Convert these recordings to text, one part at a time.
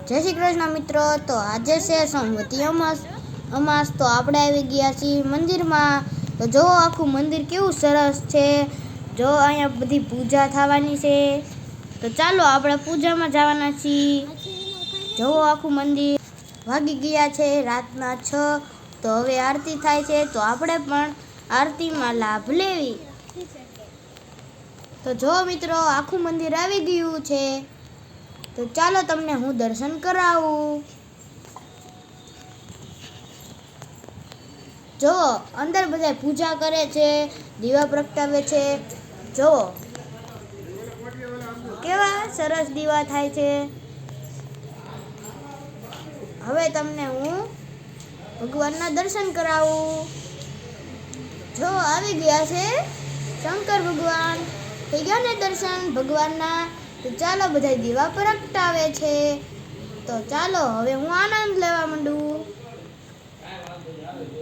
जय श्री कृष्ण मित्रों। तो आज से संवती અમાસ तो આપણે આવી ગયા છીએ મંદિરમાં। તો જો આખું મંદિર કેવું સરસ છે, જો અહીંયા બધી પૂજા થવાની છે। તો ચાલો આપણે પૂજામાં જવાના છીએ। જો આખું મંદિર વાગી ગયા છે રાતના 6। તો હવે આરતી થાય છે, તો આપણે પણ આરતીમાં લાભ લેવી। તો જો મિત્રો આખું મંદિર આવી ગયું છે, તો ચાલો તમને હું દર્શન કરાવું। જો અંદર બધા પૂજા કરે છે, દીવા પ્રગટાવે છે। જો કેવા સરસ દીવા થાય છે। હવે તમને હું ભગવાનના દર્શન કરાવું। જો આવી ગયા છે શંકર ભગવાન, થઈ ગયા ને દર્શન ભગવાનના। તો ચાલો બધા દીવા પ્રગટાવે છે, તો ચાલો હવે હું આનંદ લેવા માંડું।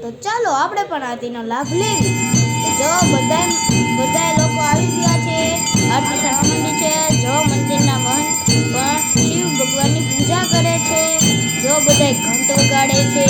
તો ચાલો આપણે પણ આરતીનો લાભ લેવી। તો જો બધા લોકો આવી ગયા છે, આરતી થવા માંડી છે। જો મંદિરના મહંત પણ શિવ ભગવાનની પૂજા કરે છે। જો બધા ઘંટ વગાડે છે।